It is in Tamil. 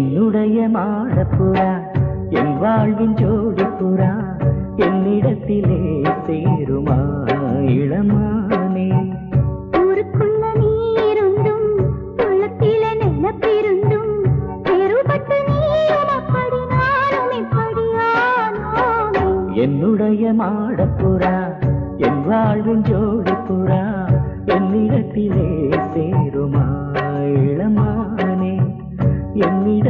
என்னுடைய மாடப்புறா என் வாழ்வின் ஜோடிப்புறா என்னிடத்திலே சேருமா இளமானே. ஊருக்குள்ள நீருந்தும் உள்ளத்தில நிலப்பிருந்தும் வேறுபட்டு நீயும் அப்படி நானும் இப்படியானோமே. என்னுடைய மாடப்புறா என் வாழ்வின் ஜோடிப்புறா என்னிடத்திலே சேருமா இளமானே என்னிட